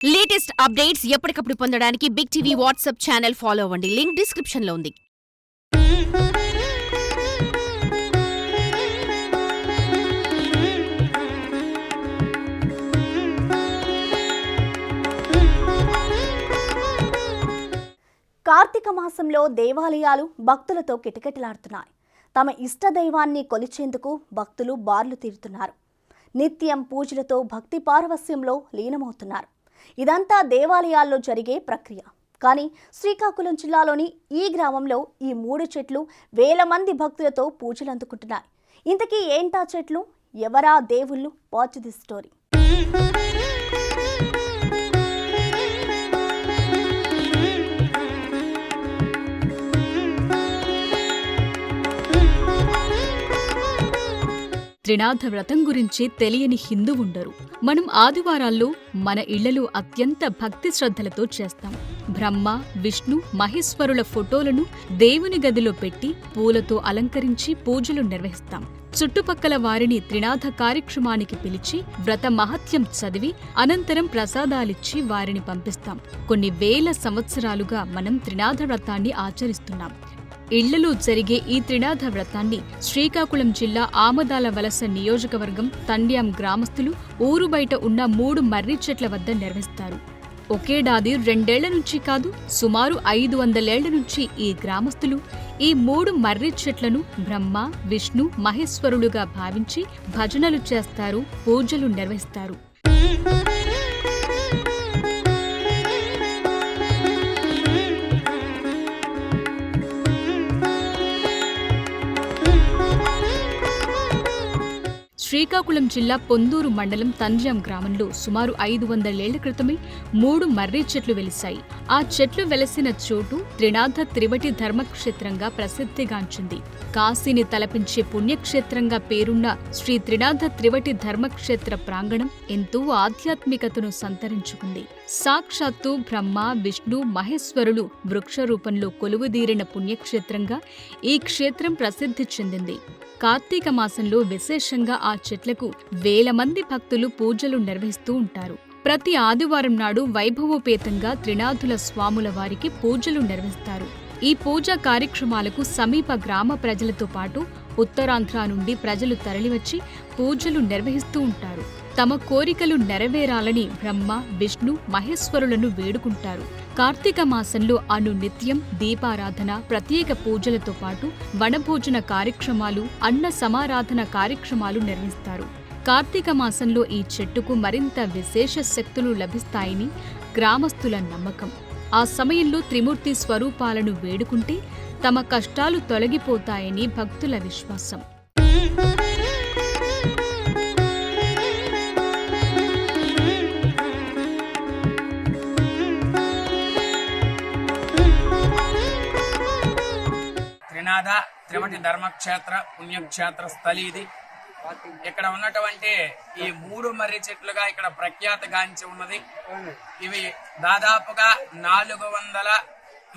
Latest updates ఎప్పటికప్పుడు పొందడానికి big TV WhatsApp channel follow అవ్వండి. లింక్ డిస్క్రిప్షన్ లో ఉంది. కార్తీక మాసంలో దేవాలయాలు భక్తులతో కిటకిటలాడుతున్నాయి. తమ ఇష్ట దైవాన్ని కొలిచేందుకు భక్తులు బార్లు తీరుతున్నారు. నిత్యం పూజలతో భక్తి పారవస్యంలో లీనమవుతున్నారు. ఇదంతా దేవాలయాల్లో జరిగే ప్రక్రియ. కానీ శ్రీకాకుళం జిల్లాలోని ఈ గ్రామంలో ఈ 3 చెట్లు వేల మంది భక్తులతో పూజలు అందుకుంటున్నాయి. ఇంతకీ ఏంటా చెట్లు, ఎవరా దేవుళ్ళు? Watch the story. త్రినాథ వ్రతం గురించి తెలియని హిందూ ఉండరు. మనం ఆదివారాల్లో మన ఇళ్లలో అత్యంత భక్తి శ్రద్ధలతో చేస్తాం. బ్రహ్మ, విష్ణు, మహేశ్వరుల ఫోటోలను దేవుని గదిలో పెట్టి పూలతో అలంకరించి పూజలు నిర్వహిస్తాం. చుట్టుపక్కల వారిని త్రినాథ కార్యక్రమానికి పిలిచి వ్రత మహత్యం చదివి అనంతరం ప్రసాదాలిచ్చి వారిని పంపిస్తాం. కొన్ని వేల సంవత్సరాలుగా మనం త్రినాథ వ్రతాన్ని ఆచరిస్తున్నాం. ఇళ్లలో జరిగే ఈ త్రినాథ వ్రతాన్ని శ్రీకాకుళం జిల్లా ఆమదాల వలస నియోజకవర్గం తండ్యాం గ్రామస్తులు ఊరు బయట ఉన్న 3 మర్రి చెట్ల వద్ద నిర్వహిస్తారు. ఒకేడాది 2 ఏళ్ల నుంచి కాదు, సుమారు 500 ఏళ్ల నుంచి ఈ గ్రామస్తులు ఈ 3 మర్రి చెట్లను బ్రహ్మ, విష్ణు, మహేశ్వరులుగా భావించి భజనలు చేస్తారు, పూజలు నిర్వహిస్తారు. శ్రీకాకుళం జిల్లా పొందూరు మండలం తండ్యాం గ్రామంలో సుమారు 500 ఏళ్ల క్రితమే 3 మర్రి చెట్లు వెలిశాయి. ఆ చెట్లు వెలసిన చోటు త్రినాథ త్రివటి ధర్మక్షేత్రంగా ప్రసిద్ధిగాంచింది. కాశీని తలపించే పుణ్యక్షేత్రంగా పేరున్న శ్రీ త్రినాథ త్రివటి ధర్మక్షేత్ర ప్రాంగణం ఎంతో ఆధ్యాత్మికతను సంతరించుకుంది. సాక్షాత్తు బ్రహ్మ, విష్ణు, మహేశ్వరులు వృక్ష రూపంలో కొలువుదీరిన పుణ్యక్షేత్రంగా ఈ క్షేత్రం ప్రసిద్ధి చెందింది. కార్తీక మాసంలో విశేషంగా ఆ చెట్లకు వేల మంది భక్తులు పూజలు నిర్వహిస్తూ ఉంటారు. ప్రతి ఆదివారం నాడు వైభవోపేతంగా త్రినాథుల స్వాముల వారికి పూజలు నిర్వహిస్తారు. ఈ పూజా కార్యక్రమాలకు సమీప గ్రామ ప్రజలతో పాటు ఉత్తరాంధ్ర నుండి ప్రజలు తరలివచ్చి పూజలు నిర్వహిస్తూ ఉంటారు. తమ కోరికలు నెరవేరాలని బ్రహ్మ, విష్ణు, మహేశ్వరులను వేడుకుంటారు. కార్తీక మాసంలో నిత్యం దీపారాధన, ప్రత్యేక పూజలతో పాటు వనభోజన కార్యక్రమాలు, అన్న సమారాధన కార్యక్రమాలు నిర్వహిస్తారు. కార్తీక మాసంలో ఈ చెట్టుకు మరింత విశేష శక్తులు లభిస్తాయని గ్రామస్తుల నమ్మకం. ఆ సమయంలో త్రిమూర్తి స్వరూపాలను వేడుకుంటే తమ కష్టాలు తొలగిపోతాయని భక్తుల విశ్వాసం. త్రినాథ త్రివటి ధర్మక్షేత్ర పుణ్యక్షేత్ర స్థలి ఇది. ఇక్కడ ఉన్నటువంటి ఈ 3 మర్రి చెట్లుగా ఇక్కడ ప్రఖ్యాతగాంచి ఉన్నది. ఇవి దాదాపుగా 400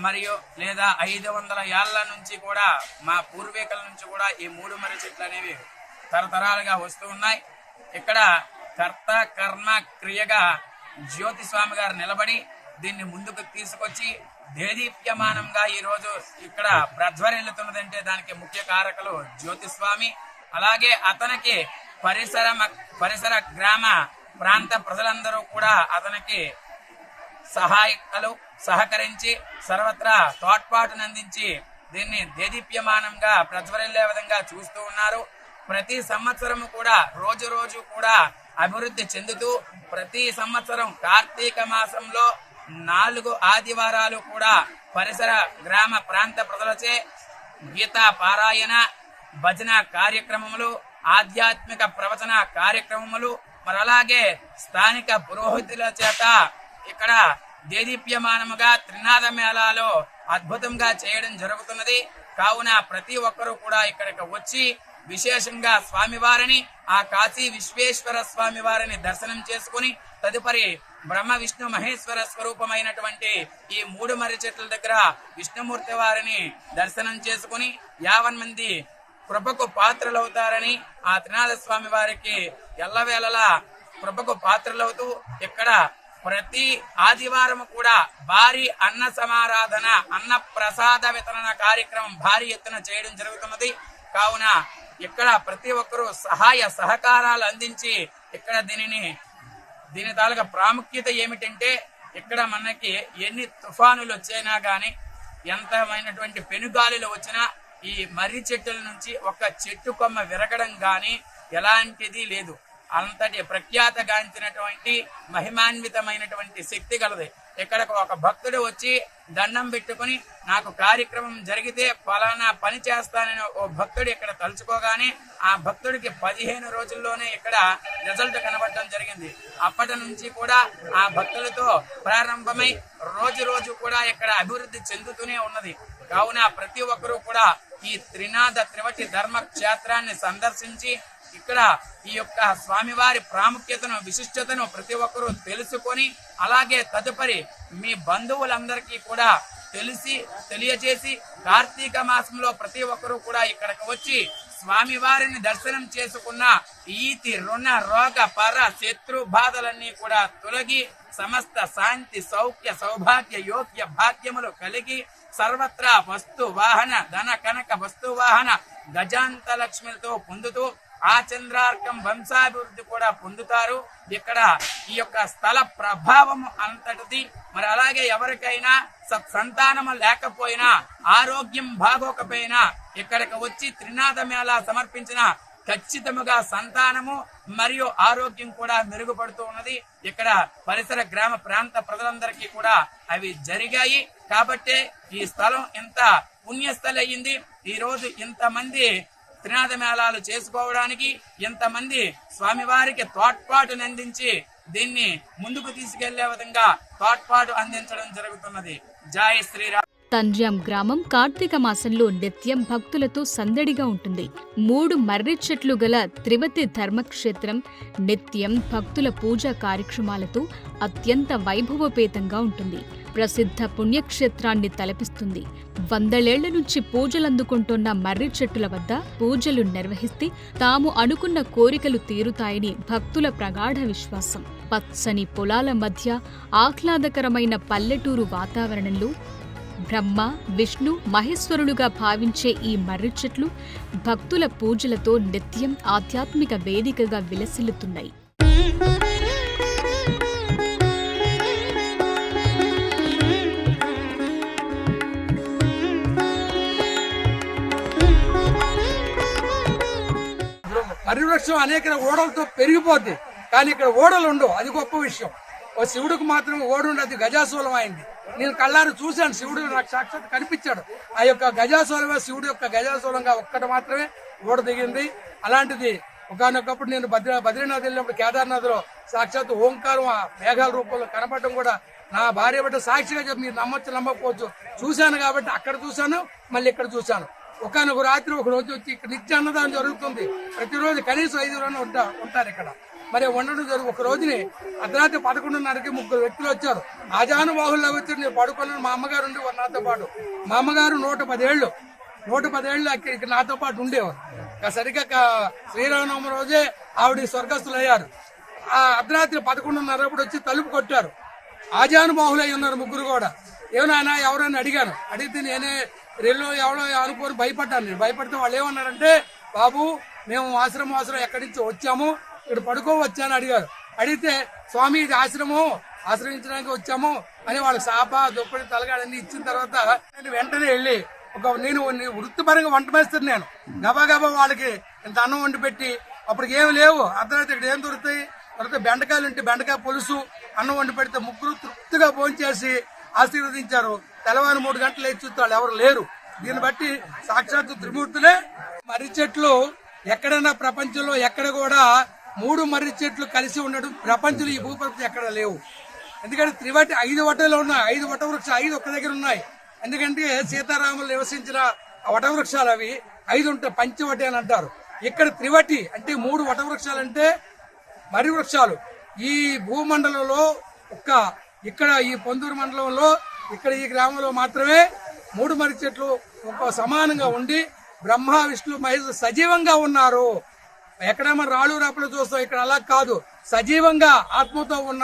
మరియు లేదా 500 ఏళ్ల నుంచి కూడా, మా పూర్వీకుల నుంచి కూడా ఈ 3 మర్రి చెట్లు అనేవి తరతరాలుగా వస్తూ ఉన్నాయి. ఇక్కడ కర్త కర్మ క్రియగా జ్యోతి స్వామి గారు నిలబడి దీన్ని ముందుకు తీసుకొచ్చి దేదీప్యమానంగా ఈ రోజు ఇక్కడ ప్రజ్వరిల్లుతున్నదంటే దానికి ముఖ్య కారకులు జ్యోతిస్వామి. అలాగే అతనికి పరిసర గ్రామ ప్రాంత ప్రజలందరూ కూడా అతనికి సహకరించి సర్వత్రా తోడ్పాటునందించి దీన్ని దేదీప్యమానంగా ప్రజ్వరిల్లే విధంగా చూస్తూ ఉన్నారు. ప్రతి సంవత్సరము కూడా రోజు కూడా అభివృద్ధి చెందుతూ ప్రతి సంవత్సరం కార్తీక మాసంలో 4 ఆదివారాలు కూడా పరిసర గ్రామ ప్రాంత ప్రజలచే గీతా పారాయణ, భజన కార్యక్రమములు, ఆధ్యాత్మిక ప్రవచన కార్యక్రమములు, మరి అలాగే స్థానిక పురోహితుల చేత ఇక్కడ దేదీప్యమానముగా త్రినాథ మేళాలో అద్భుతంగా చేయడం జరుగుతున్నది. కావున ప్రతి ఒక్కరూ కూడా ఇక్కడికి వచ్చి విశేషంగా స్వామివారిని, ఆ కాశీ విశ్వేశ్వర స్వామి వారిని దర్శనం చేసుకుని తదుపరి బ్రహ్మ, విష్ణు, మహేశ్వర స్వరూపమైనటువంటి ఈ 3 మర్రి చెట్ల దగ్గర విష్ణుమూర్తి వారిని దర్శనం చేసుకుని 50 మంది కృపకు పాత్రలవుతారని ఆ త్రినాథ స్వామి వారికి ఎల్లవేళలా కృపకు పాత్రలవుతూ ఇక్కడ ప్రతి ఆదివారం కూడా భారీ అన్న సమారాధన, అన్న ప్రసాద వితరణ కార్యక్రమం భారీ ఎత్తున చేయడం జరుగుతున్నది. కావున ఇక్కడ ప్రతి ఒక్కరూ సహాయ సహకారాలు అందించి ఇక్కడ దీని తాలూకా ప్రాముఖ్యత ఏమిటంటే, ఇక్కడ మనకి ఎన్ని తుఫానులు వచ్చైనా గాని, ఎంతమైనటువంటి పెనుగాలులు వచ్చినా ఈ మర్రి చెట్టుల నుంచి ఒక చెట్టు కొమ్మ విరగడం గాని ఎలాంటిది లేదు. అంతటి ప్రఖ్యాతగాంచినటువంటి మహిమాన్వితమైనటువంటి శక్తి కలది. ఇక్కడకు ఒక భక్తుడు వచ్చి దండం పెట్టుకుని నాకు కార్యక్రమం జరిగితే ఫలానా పని చేస్తానని ఓ భక్తుడు ఇక్కడ తలుచుకోగానే ఆ భక్తుడికి 15 రోజుల్లోనే ఇక్కడ రిజల్ట్ కనబడడం జరిగింది. అప్పటి నుంచి కూడా ఆ భక్తులతో ప్రారంభమై రోజు రోజు కూడా ఇక్కడ అభివృద్ధి చెందుతూనే ఉన్నది. కావున ప్రతి ఒక్కరూ కూడా ఈ త్రినాథ త్రివటి ధర్మ క్షేత్రాన్ని సందర్శించి ఇక్కడ ఈ యొక్క స్వామివారి ప్రాముఖ్యతను, విశిష్టతను ప్రతి ఒక్కరూ తెలుసుకొని, అలాగే తదుపరి మీ బంధువులందరికీ కూడా తెలియజేసి కార్తీక మాసంలో ప్రతి ఒక్కరూ కూడా ఇక్కడికి వచ్చి స్వామివారిని దర్శనం చేసుకున్న ఈతి రుణ రోగ పర శత్రు బాధలన్నీ కూడా తొలగి సమస్త శాంతి సౌఖ్య సౌభాగ్య యోగ్య భాగ్యములు కలిగి సర్వత్రా వస్తు వాహన ధన కనక వస్తు వాహన గజాంత లక్ష్మిలతో పొందుతూ ఆ చంద్రార్కం వంశాభివృద్ధి కూడా పొందుతారు. ఇక్కడ ఈ యొక్క స్థల ప్రభావము అంతటిది. మరి అలాగే ఎవరికైనా సత్సంతానము లేకపోయినా, ఆరోగ్యం బాగోకపోయినా ఇక్కడికి వచ్చి త్రినాథ మేళా సమర్పించిన ఖచ్చితముగా సంతానము మరియు ఆరోగ్యం కూడా మెరుగుపడుతూ ఉన్నది. ఇక్కడ పరిసర గ్రామ ప్రాంత ప్రజలందరికీ కూడా అవి జరిగాయి. కాబట్టే ఈ స్థలం ఇంత పుణ్యస్థలి అయ్యింది. ఈ రోజు ఇంతమంది త్రినాథ మేళాలు చేసుకోవడానికి, ఇంతమంది స్వామివారికి తోడ్పాటును అందించి దీన్ని ముందుకు తీసుకెళ్లే విధంగా తోడ్పాటు అందించడం జరుగుతున్నది. జై శ్రీరామ్. తంజాం గ్రామం కార్తీక మాసంలో నిత్యం భక్తులతో సందడిగా ఉంటుంది. 3 మర్రి చెట్లు గల త్రివతి ధర్మక్షేత్రం నిత్యం భక్తుల పూజా కార్యక్రమాలతో అత్యంత వైభవపేతంగా ఉంటుంది. ప్రసిద్ధ పుణ్యక్షేత్రాన్ని తలపిస్తుంది. 100 నుంచి పూజలందుకుంటున్న మర్రి చెట్టుల వద్ద పూజలు నిర్వహిస్తే తాము అనుకున్న కోరికలు తీరుతాయని భక్తుల ప్రగాఢ విశ్వాసం. పచ్చని పొలాల మధ్య ఆహ్లాదకరమైన పల్లెటూరు వాతావరణంలో బ్రహ్మ, విష్ణు, మహేశ్వరులుగా భావించే ఈ మర్రి చెట్లు భక్తుల పూజలతో నిత్యం ఆధ్యాత్మిక వేదికగా విలసిల్లుతున్నాయి. మర్రి వృక్షం అనేక ఓడలతో పెరిగిపోద్ది, కానీ ఇక్కడ ఓడలు ఉండవు. అది గొప్ప విషయం. ఓ శివుడికి మాత్రం ఓడ ఉండదు, గజాసూలం అయింది. నేను కళ్ళారు చూశాను, శివుడు నాకు సాక్షాత్ కనిపించాడు. ఆ యొక్క గజాసూలమే శివుడు యొక్క గజాసూలంగా ఒక్కటి మాత్రమే ఓడ దిగింది. అలాంటిది ఒకనొకప్పుడు నేను బద్రీనాథ్ వెళ్ళినప్పుడు కేదార్నాథ్ లో సాక్షాత్ ఓంకారం ఆ మేఘాల రూపంలో కనపడడం కూడా నా భార్య బిడ్డ సాక్షిగా చెప్పి మీరు నమ్మొచ్చు నమ్మకపోవచ్చు, చూశాను కాబట్టి అక్కడ చూశాను, మళ్ళీ ఇక్కడ చూశాను. ఒకనొక రాత్రి ఒక రోజు వచ్చి ఇక్కడ నిత్య అన్నదానం జరుగుతుంది. ప్రతిరోజు కనీసం 5 రోజులు ఉంటారు ఇక్కడ. మరి ఉండడం జరుగు. ఒక రోజుని అర్ధరాత్రి 11:30కి 3 వ్యక్తులు వచ్చారు. ఆజానుబాహుల్లో వచ్చి నేను పడుకున్నాను. మా అమ్మగారు ఉండి నాతో పాటు. మా అమ్మగారు 110 ఏళ్ళు ఇక్కడ నాతో పాటు ఉండేవారు. సరిగ్గా శ్రీరామనవమి రోజే ఆవిడ స్వర్గస్థులు అయ్యారు. ఆ అర్ధరాత్రి 11:30 వచ్చి తలుపు కొట్టారు. ఆజానుబాహులై ఉన్నారు 3 కూడా. ఏమన్నా ఎవరైనా అడిగాను. అడిగితే నేనే రెల్లో ఎవరో అనుకోని భయపడ్డాను. నేను భయపడితే వాళ్ళు ఏమన్నారంటే, బాబు మేము ఆశ్రమం ఎక్కడి నుంచి వచ్చాము, ఇక్కడ పడుకోవచ్చాను అడిగారు. అడిగితే స్వామి ఇది ఆశ్రయించడానికి వచ్చాము అని వాళ్ళకి సాప దుప్పటి తలగాడని ఇచ్చిన తర్వాత నేను వెంటనే వెళ్ళి నేను వృత్తిపరంగా వంట మేస్తాను. నేను గబా వాళ్ళకి ఇంత అన్నం వండి పెట్టి, అప్పటికి ఏమి లేవు. అర్ధరాత్రి ఇక్కడ ఏం దొరుకుతాయి? బెండకాయలు ఉంటే బెండకాయ పులుసు అన్నం వండి పెడితే 3 తృప్తిగా భోంచేసి ఆశీర్వదించారు. తెల్లవారు 3 గంటలు లేచి చూస్తే వాళ్ళు ఎవరు లేరు. దీన్ని బట్టి సాక్షాత్తు త్రిమూర్తులే. మర్రి చెట్లు ఎక్కడైనా ప్రపంచంలో ఎక్కడ కూడా 3 మర్రి చెట్లు కలిసి ఉండడం ప్రపంచంలో ఈ భూప్రపంచం ఎక్కడ లేవు. ఎందుకంటే త్రివటి 5 వటలు ఉన్నాయి. 5 వట వృక్షాలు 5 ఒక్క దగ్గర ఉన్నాయి. ఎందుకంటే సీతారాములు నివసించిన వట వృక్షాలు అవి 5 ఉంటాయి, పంచవటి అని అంటారు. ఇక్కడ త్రివటి అంటే 3 వట వృక్షాలు అంటే మర్రి వృక్షాలు. ఈ భూమండలంలో ఇక్కడ ఈ పొందూరు మండలంలో ఇక్కడ ఈ గ్రామంలో మాత్రమే 3 మర్రి చెట్లు ఒక సమానంగా ఉండి బ్రహ్మ విష్ణు మహేశ్వరు సజీవంగా ఉన్నారు. ఎక్కడ మనం రాళ్ళు రాపలు చూస్తాం, ఇక్కడ అలా కాదు. సజీవంగా ఆత్మతో ఉన్న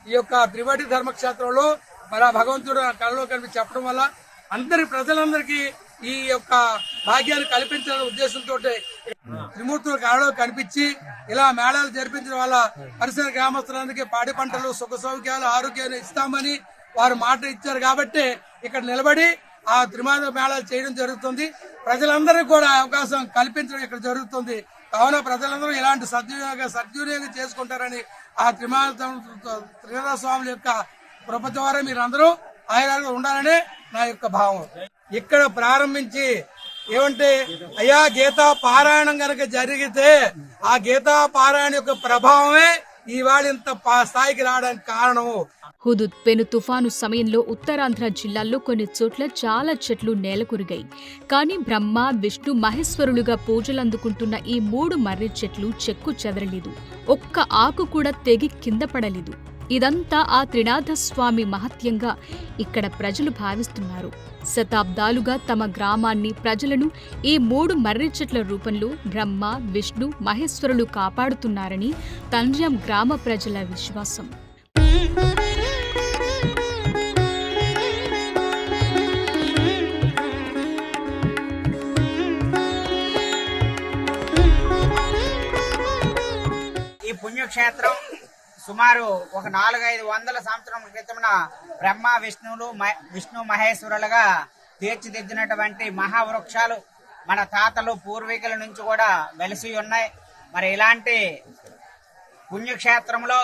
ఈ యొక్క త్రివేటి ధర్మక్షేత్రంలో మరి ఆ భగవంతుడు కళలో కనిపించి చెప్పడం వల్ల అందరి ప్రజలందరికీ ఈ యొక్క భాగ్యాన్ని కల్పించాలనే ఉద్దేశంతో త్రిమూర్తులు కళలో కనిపించి ఇలా మేళాలు జరిపించడం వల్ల పరిసర గ్రామస్తులందరికీ పాడి పంటలు సుఖ సౌఖ్యాలు ఆరోగ్యాన్ని ఇస్తామని వారు మాట ఇచ్చారు కాబట్టి ఇక్కడ నిలబడి ఆ త్రిమాద మేళాలు చేయడం జరుగుతుంది. ప్రజలందరికీ కూడా అవకాశం కల్పించడం ఇక్కడ జరుగుతుంది. కావున ప్రజలందరూ ఇలాంటి సద్వినియోగం చేసుకుంటారని ఆ త్రినాథ స్వాముల యొక్క కృప ద్వారా మీరందరూ ఆయన ఉండాలని నా యొక్క భావం. ఇక్కడ ప్రారంభించి ఏమంటే అయ్యా గీతా పారాయణం కనుక జరిగితే ఆ గీతా పారాయణ యొక్క ప్రభావమే ఇవాళ ఇంత స్థాయికి రావడానికి కారణము. హుదూద్ పెను తుఫాను సమయంలో ఉత్తరాంధ్ర జిల్లాల్లో కొన్ని చోట్ల చాలా చెట్లు నేలకొరిగాయి. కానీ బ్రహ్మ విష్ణు మహేశ్వరులుగా పూజలందుకుంటున్న ఈ 3 మర్రి చెట్లు చెక్కు చెదరలేదు. ఒక్క ఆకు కూడా తెగి కింద పడలేదు. ఇదంతా ఆ త్రినాథస్వామి మహత్యంగా ఇక్కడ ప్రజలు భావిస్తున్నారు. శతాబ్దాలుగా తమ గ్రామాన్ని ప్రజలను ఈ 3 మర్రి చెట్ల రూపంలో బ్రహ్మ విష్ణు మహేశ్వరులు కాపాడుతున్నారని తండ్యం గ్రామ ప్రజల విశ్వాసం. ఈ పుణ్యక్షేత్రం సుమారు ఒక 400-500 సంవత్సరాల క్రితమున బ్రహ్మ విష్ణు మహేశ్వరులుగా తీర్చిదిద్దినటువంటి మహావృక్షాలు మన తాతలు పూర్వీకుల నుంచి కూడా వెలిసి ఉన్నాయి. మరి ఇలాంటి పుణ్యక్షేత్రంలో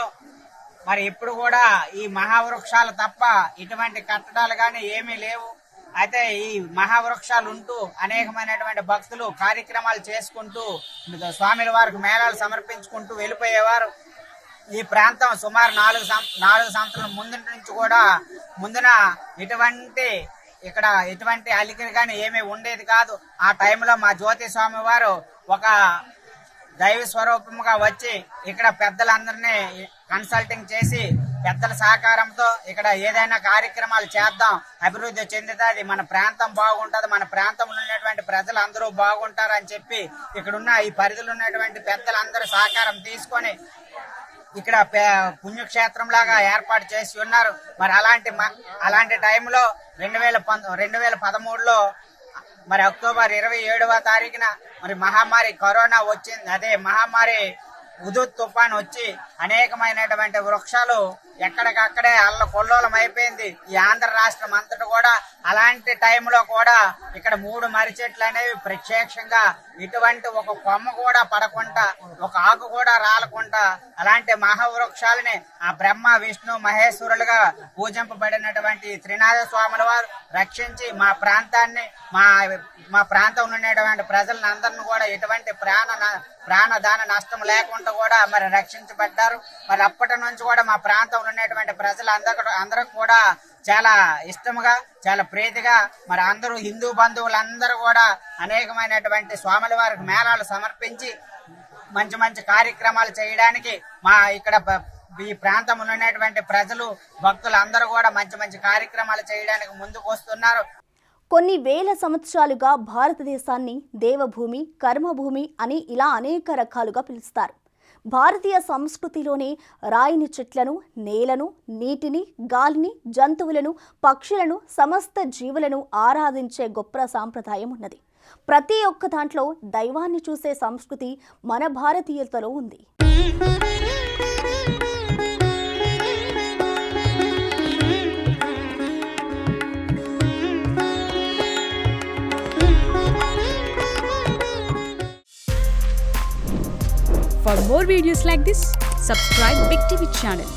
మరి ఇప్పుడు కూడా ఈ మహావృక్షాలు తప్ప ఇటువంటి కట్టడాలు కానీ ఏమీ లేవు. అయితే ఈ మహావృక్షాలు ఉంటూ అనేకమైనటువంటి భక్తులు కార్యక్రమాలు చేసుకుంటూ స్వామిల వారికి మేళాలు సమర్పించుకుంటూ వెళ్ళిపోయేవారు. ఈ ప్రాంతం సుమారు 4 సంవత్సరాల ముందు నుంచి కూడా ముందున ఎటువంటి అలికిరి కానీ ఏమీ ఉండేది కాదు. ఆ టైంలో మా జ్యోతి స్వామి వారు ఒక దైవ స్వరూపముగా వచ్చి ఇక్కడ పెద్దలందరినీ కన్సల్టింగ్ చేసి పెద్దల సహకారంతో ఇక్కడ ఏదైనా కార్యక్రమాలు చేద్దాం, అభివృద్ధి చెందుతుంది, మన ప్రాంతం బాగుంటది, మన ప్రాంతంలో ఉన్నటువంటి ప్రజలందరూ బాగుంటారు అని చెప్పి ఇక్కడున్న ఈ పరిధిలో ఉన్నటువంటి పెద్దలందరూ సహకారం తీసుకొని ఇక్కడ పుణ్యక్షేత్రం లాగా ఏర్పాటు చేసి ఉన్నారు. మరి అలాంటి టైంలో 2013లో మరి అక్టోబర్ 27వ తారీఖున మరి మహమ్మారి కరోనా వచ్చింది. అదే మహమ్మారి హుదూద్ తుఫాన్ వచ్చి అనేకమైనటువంటి వృక్షాలు ఎక్కడికక్కడే అల్లకొల్లోలం అయిపోయింది ఈ ఆంధ్ర రాష్ట్రం అంతటా కూడా. అలాంటి టైంలో కూడా ఇక్కడ 3 మర్రి చెట్లు అనేవి ప్రత్యక్షంగా ఇటువంటి ఒక కొమ్మ కూడా పడకుండా ఒక ఆకు కూడా రాలకుండా అలాంటి మహావృక్షాలని ఆ బ్రహ్మ విష్ణు మహేశ్వరులుగా పూజింపబడినటువంటి త్రినాథ స్వాముల వారు రక్షించి మా ప్రాంతాన్ని మా ప్రాంతంలో ఉన్నటువంటి ప్రజలను అందరిని కూడా ఎటువంటి ప్రాణదాన నష్టం లేకుండా కూడా మరి రక్షించబడ్డారు. మరి అప్పటి నుంచి కూడా మా ప్రాంతంలో ఉన్నటువంటి ప్రజలందరూ కూడా చాలా ఇష్టముగా చాలా ప్రీతిగా మరి అందరూ హిందూ బంధువులందరూ కూడా అనేకమైనటువంటి స్వాముల వారికి మేళాలు సమర్పించి మంచి మంచి కార్యక్రమాలు చేయడానికి మా ఇక్కడ ఈ ప్రాంతంలో ఉన్నటువంటి ప్రజలు భక్తులు అందరూ కూడా మంచి మంచి కార్యక్రమాలు చేయడానికి ముందుకు వస్తున్నారు. కొన్ని వేల సంవత్సరాలుగా భారతదేశాన్ని దేవభూమి కర్మభూమి అని ఇలా అనేక రకాలుగా పిలుస్తారు. భారతీయ సంస్కృతిలోని రాయిని చెట్లను, నేలను, నీటిని, గాలిని, జంతువులను, పక్షులను, సమస్త జీవులను ఆరాధించే గొప్ప సాంప్రదాయం ఉన్నది. ప్రతి ఒక్క దాంట్లో దైవాన్ని చూసే సంస్కృతి మన భారతీయులతో ఉంది. For more videos like this, subscribe Big TV channel.